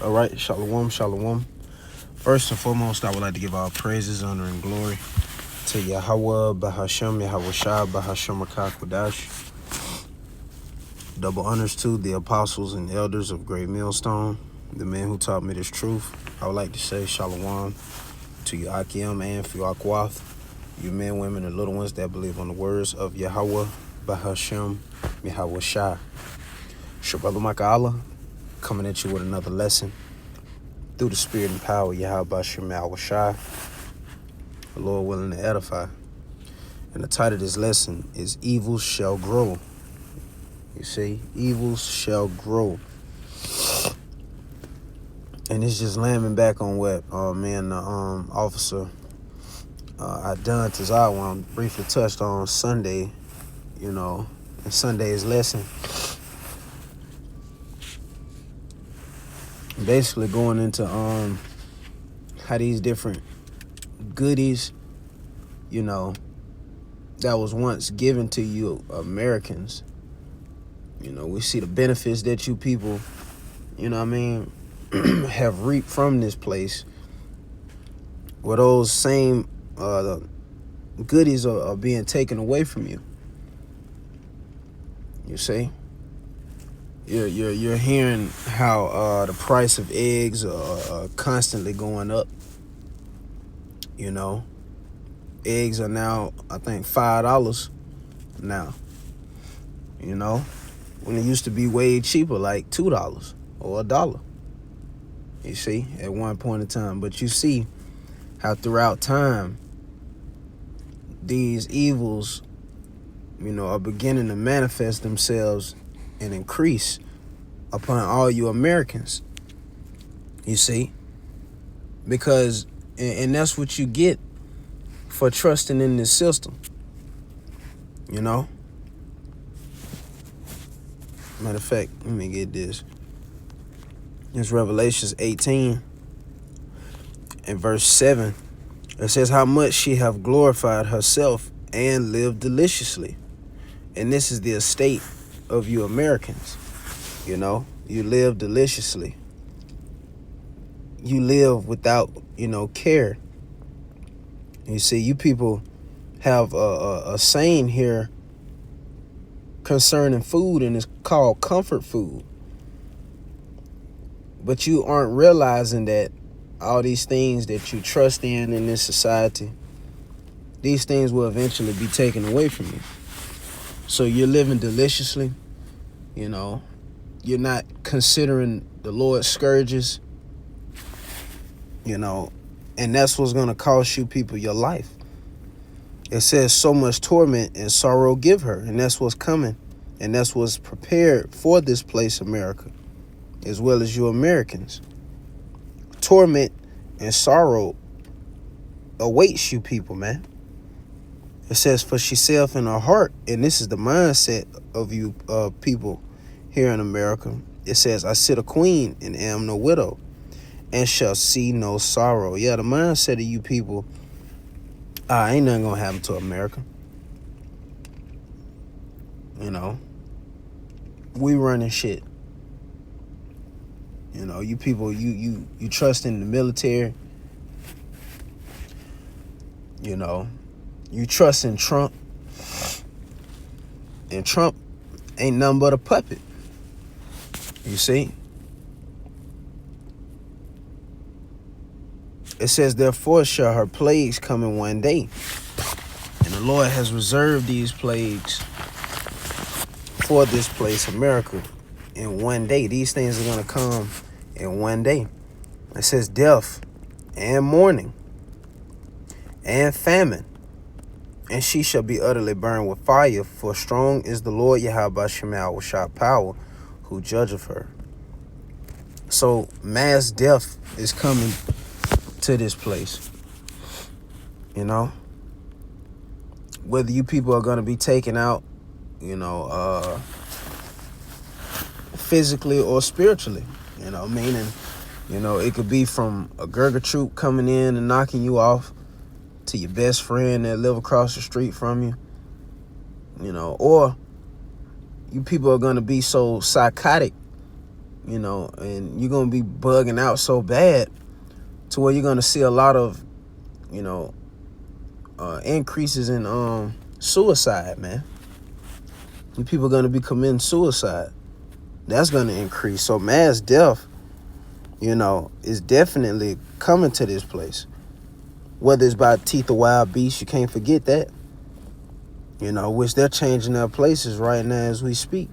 All right, shalom, shalom. First and foremost, I would like to give all praises, honor, and glory to Yahweh, Bahashem, Yahweh Shah, Bahashem Kodash. Double honors to the apostles and elders of Great Millstone, the men who taught me this truth. I would like to say shalom to you, Akim and Fiakwath, you men, women, and little ones that believe on the words of Yahweh, Bahashem, Yahweh Shah. Shabbat Maka'Allah, coming at you with another lesson through the spirit and power, Yahweh Bahashem, Yahweh Shah, the Lord willing to edify. And the title of this lesson is Evils Shall Grow. You see, evils shall grow. And it's just lambing back on what officer Adon Tazawa briefly touched on Sunday, in Sunday's lesson. Basically going into how these different goodies, that was once given to you Americans, we see the benefits that you people, have reaped from this place, where those same goodies are being taken away from you. You see, you're hearing how the price of eggs are constantly going up. Eggs are now, I think, $5 now. When it used to be way cheaper, like $2 or $1. You see, at one point in time. But you see how throughout time, these evils, are beginning to manifest themselves and increase upon all you Americans. You see? Because, and that's what you get for trusting in this system. Matter of fact, let me get this. It's Revelations 18 and verse 7. It says, how much she have glorified herself and lived deliciously. And this is the estate of you Americans. You live deliciously. You live without, care. You see, you people have a saying here concerning food, and it's called comfort food. But you aren't realizing that all these things that you trust in this society, these things will eventually be taken away from you. So you're living deliciously, you're not considering the Lord's scourges, and that's what's going to cost you people your life. It says so much torment and sorrow give her, and that's what's coming, and that's what's prepared for this place, America, as well as you Americans. Torment and sorrow awaits you people, man. It says, for she saith in her heart, and this is the mindset of you people here in America. It says, I sit a queen and am no widow, and shall see no sorrow. Yeah, the mindset of you people, ain't nothing gonna happen to America. We running shit. You people, you trust in the military. You trust in Trump. And Trump ain't nothing but a puppet. You see? It says, therefore shall her plagues come in one day. And the Lord has reserved these plagues for this place, America, in one day. These things are going to come in one day. It says death and mourning and famine. And she shall be utterly burned with fire, for strong is the Lord Yahweh Shemel Shah power, who judgeth her. So mass death is coming to this place. Whether you people are going to be taken out, physically or spiritually, meaning, it could be from a Gurga troop coming in and knocking you off, to your best friend that live across the street from you, or you people are going to be so psychotic, you know, and you're going to be bugging out so bad to where you're going to see a lot of, you know, increases in suicide, man. You people are going to be committing suicide. That's going to increase. So mass death, you know, is definitely coming to this place. Whether it's by teeth of wild beasts, you can't forget that. You know, which they're changing their places right now as we speak.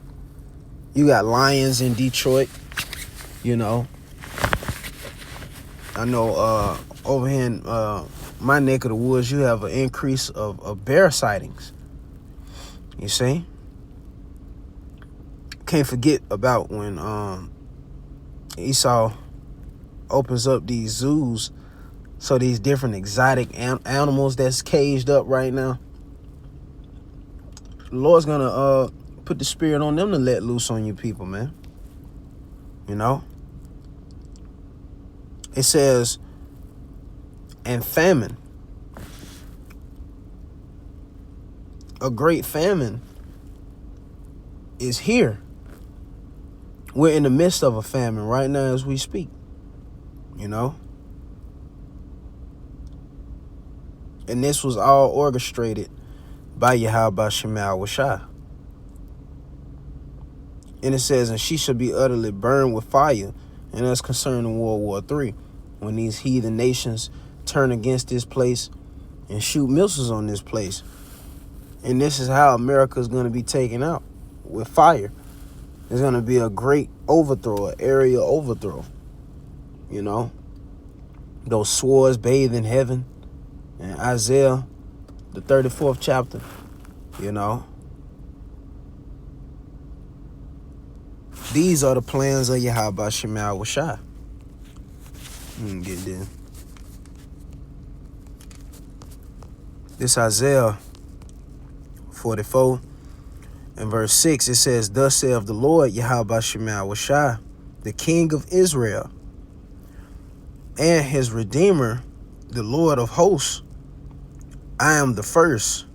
You got lions in Detroit, you know. I know over here in my neck of the woods, you have an increase of bear sightings. You see? Can't forget about when Esau opens up these zoos, so these different exotic animals that's caged up right now, the Lord's gonna put the spirit on them to let loose on you people, man. You know? It says, and famine. A great famine is here. We're in the midst of a famine right now as we speak. You know? And this was all orchestrated by Yahweh Shemel Washai. And it says, and she shall be utterly burned with fire. And that's concerning World War III. When these heathen nations turn against this place and shoot missiles on this place. And this is how America is going to be taken out, with fire. There's going to be a great overthrow, an area overthrow. You know? Those swords bathed in heaven. And Isaiah, the 34th chapter, you know. These are the plans of Yahweh Shemel Washai. Get there. This Isaiah 44 and verse 6, it says, thus saith the Lord Yahweh Shemel Washai, the King of Israel, and his Redeemer, the Lord of hosts. I am the first,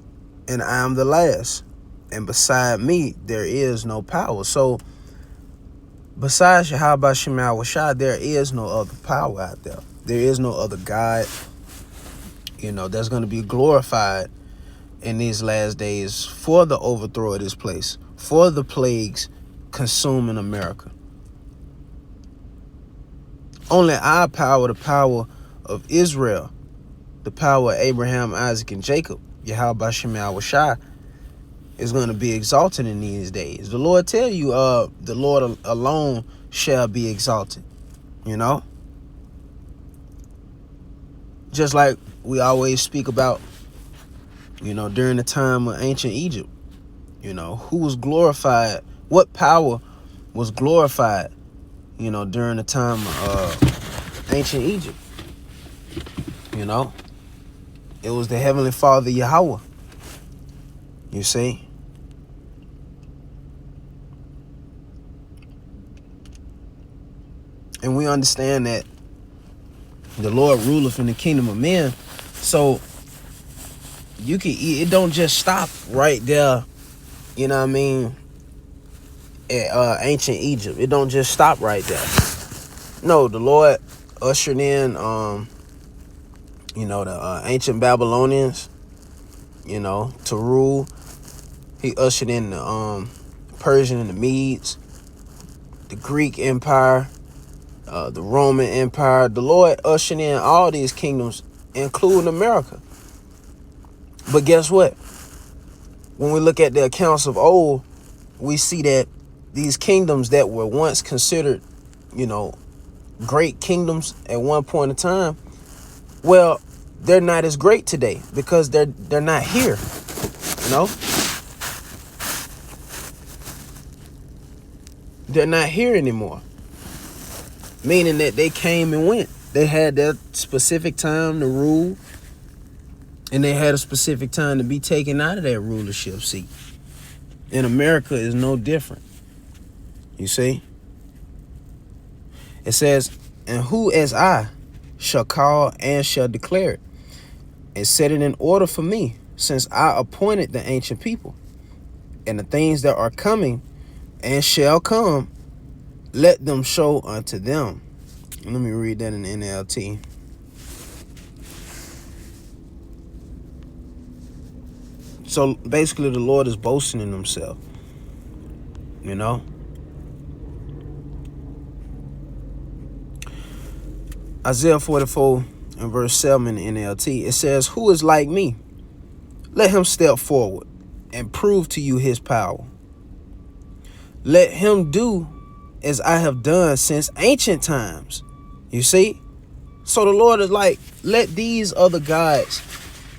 and I am the last, and beside me there is no power. So, besides Yahweh Shemel Washai, there is no other power out there. There is no other God, you know, that's going to be glorified in these last days for the overthrow of this place, for the plagues consuming America. Only our power, the power of Israel, the power of Abraham, Isaac, and Jacob, Yahweh Shemel Washai, is going to be exalted in these days. The Lord tell you, the Lord alone shall be exalted, you know? Just like we always speak about, you know, during the time of ancient Egypt, you know, who was glorified, what power was glorified, you know, during the time of ancient Egypt, you know? It was the Heavenly Father, Yahweh. You see? And we understand that the Lord ruleth in the kingdom of men. So you can eat. It don't just stop right there, you know what I mean, at ancient Egypt. It don't just stop right there. No, the Lord ushered in you know, the ancient Babylonians, you know, to rule. He ushered in the Persian and the Medes, the Greek Empire, the Roman Empire. The Lord ushered in all these kingdoms, including America. But guess what? When we look at the accounts of old, we see that these kingdoms that were once considered, you know, great kingdoms at one point in time, well, they're not as great today because they're not here, you know? They're not here anymore. Meaning that they came and went. They had that specific time to rule, and they had a specific time to be taken out of that rulership seat. And America is no different. You see? It says, and who as I shall call and shall declare it, and set it in order for me, since I appointed the ancient people, and the things that are coming and shall come, let them show unto them. Let me read that in the NLT. So basically the Lord is boasting in himself, you know. Isaiah 44 and verse 7 in the NLT, it says, who is like me? Let him step forward and prove to you his power. Let him do as I have done since ancient times. You see? So the Lord is like, let these other gods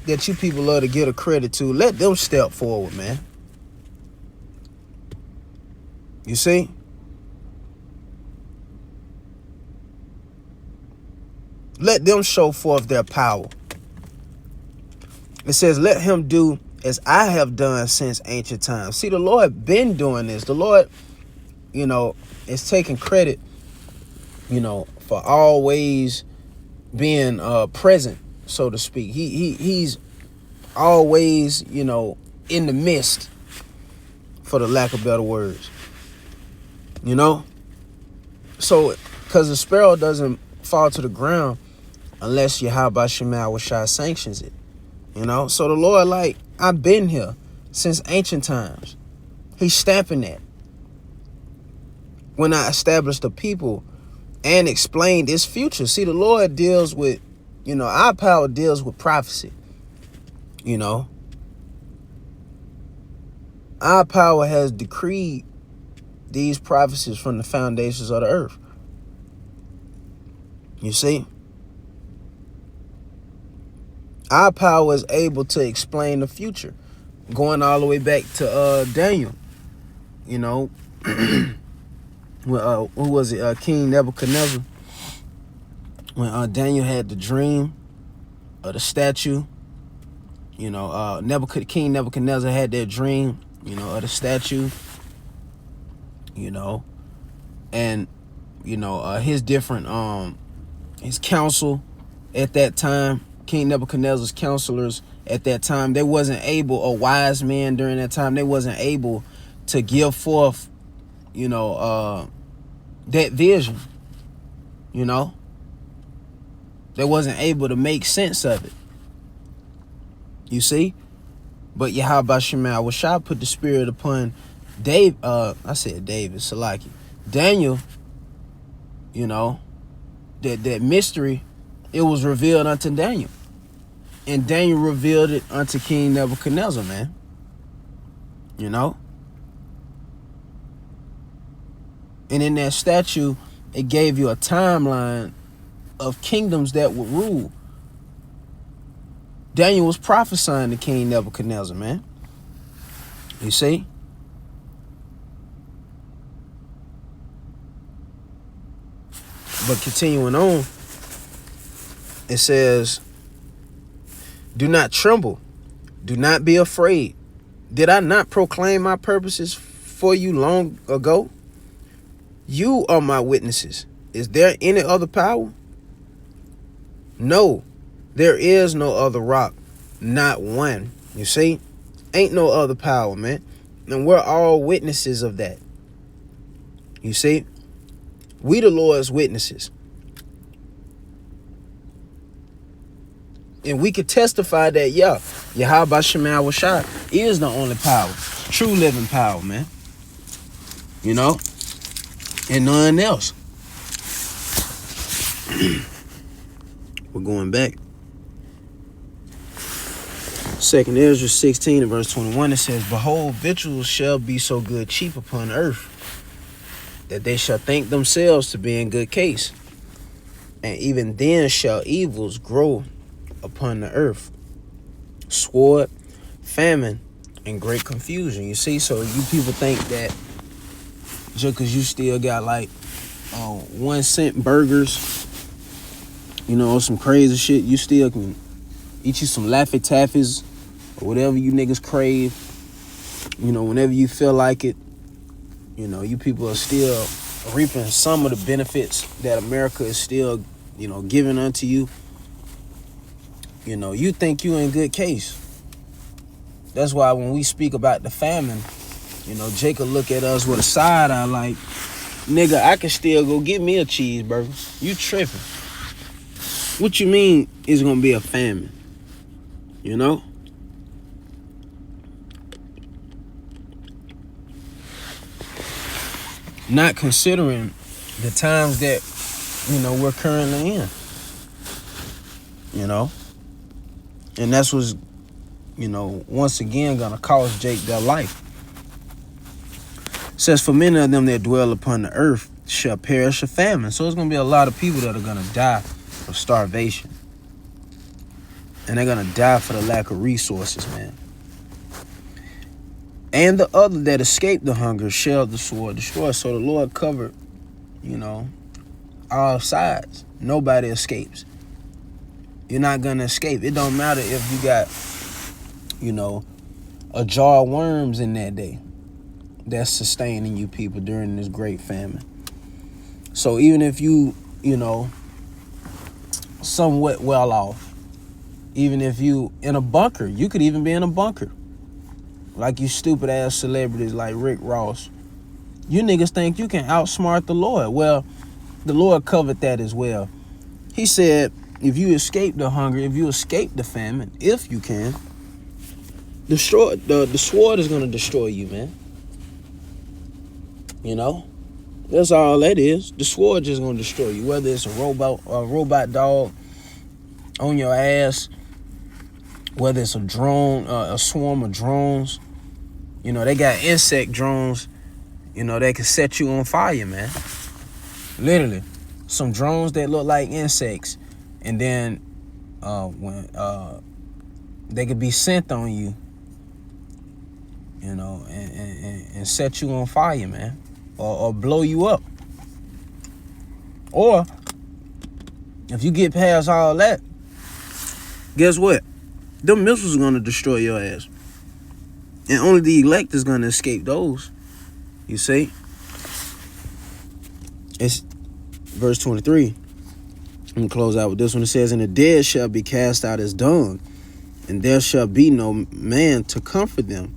that you people love to get a credit to, let them step forward, man. You see? Let them show forth their power. It says, let him do as I have done since ancient times. See, the Lord been doing this. The Lord, you know, is taking credit, you know, for always being present, so to speak. He's always, you know, in the midst, for the lack of better words. You know? So, because the sparrow doesn't fall to the ground unless Yahweh Shema Shai sanctions it. You know? So the Lord, like, I've been here since ancient times. He's stamping that. When I established the people and explained its future. See, the Lord deals with, you know, our power deals with prophecy. You know? Our power has decreed these prophecies from the foundations of the earth. You see? Our power is able to explain the future. Going all the way back to Daniel. You know? Who was it? King Nebuchadnezzar. When Daniel had the dream of the statue. You know, King Nebuchadnezzar had that dream, you know, of the statue. You know, and, you know, his different, his council at that time, King Nebuchadnezzar's counselors at that time, they wasn't able, or wise men during that time, they wasn't able to give forth, you know, that vision, you know. They wasn't able to make sense of it. You see? But Yahweh Shema Shai put the spirit upon David, Salaki. Daniel, you know, that mystery, it was revealed unto Daniel. And Daniel revealed it unto King Nebuchadnezzar, man. You know? And in that statue, it gave you a timeline of kingdoms that would rule. Daniel was prophesying to King Nebuchadnezzar, man. You see? But continuing on, it says, do not tremble. Do not be afraid. Did I not proclaim my purposes for you long ago? You are my witnesses. Is there any other power? No, there is no other rock. Not one. You see? Ain't no other power, man. And we're all witnesses of that. You see? We the Lord's witnesses. And we could testify that, yeah, Yahweh Shema Shai is the only power. True living power, man. You know? And none else. We're going back. 2nd Ezra 16 and verse 21, it says, behold, victuals shall be so good cheap upon earth, that they shall think themselves to be in good case. And even then shall evils grow upon the earth. Sword, famine, and great confusion. You see, so you people think that just because you still got like 1 cent burgers, you know, some crazy shit, you still can eat you some Laffy Taffies or whatever you niggas crave, you know, whenever you feel like it. You know, you people are still reaping some of the benefits that America is still, you know, giving unto you. You know, you think you in good case. That's why when we speak about the famine, You know, Jacob look at us with a side eye like, nigga, I can still go get me a cheeseburger. You tripping. What you mean it's gonna be a famine? You know? Not considering the times that, you know, we're currently in. You know? And that's what's, you know, once again gonna cost Jake their life. It says, for many of them that dwell upon the earth shall perish of famine. So it's gonna be a lot of people that are gonna die of starvation. And they're gonna die for the lack of resources, man. And the other that escape the hunger shall the sword destroy. So the Lord covered, you know, all sides. Nobody escapes. You're not gonna escape. It don't matter if you got, you know, a jar of worms in that day that's sustaining you people during this great famine. So even if you know, somewhat well off, even if you in a bunker, you could even be in a bunker. Like you stupid ass celebrities like Rick Ross. You niggas think you can outsmart the Lord. Well, the Lord covered that as well. He said, if you escape the hunger, if you escape the famine, if you can, the sword is gonna destroy you, man. You know? That's all that is. The sword just gonna destroy you. Whether it's a robot dog on your ass, whether it's a drone, a swarm of drones. You know, they got insect drones, you know, they can set you on fire, man. Literally. Some drones that look like insects. And then when they could be sent on you, you know, and set you on fire, man. Or blow you up. Or if you get past all that, guess what? Them missiles are gonna destroy your ass. And only the elect is gonna escape those. You see? It's verse 23. I'm gonna close out with this one. It says, and the dead shall be cast out as dung, and there shall be no man to comfort them.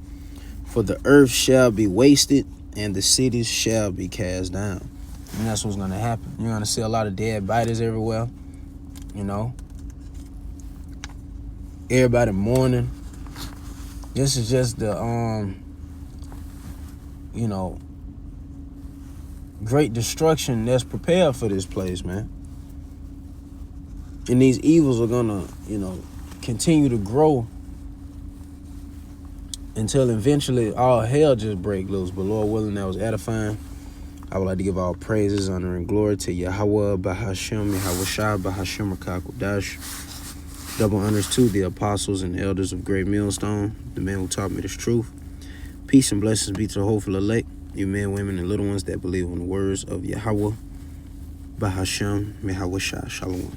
For the earth shall be wasted, and the cities shall be cast down. And that's what's gonna happen. You're gonna see a lot of dead bodies everywhere. You know? Everybody mourning. This is just the you know, great destruction that's prepared for this place, man. And these evils are gonna, you know, continue to grow until eventually all hell just break loose. But Lord willing, that was edifying. I would like to give all praises, honor, and glory to Yahweh, Bahashem, Yahweh Bahashem, Rakakwadash. Double honors to the apostles and elders of Great Millstone, the man who taught me this truth. Peace and blessings be to the hopeful elect, you men, women, and little ones that believe on the words of Yahweh, Bahashem, Yahweh Shalom.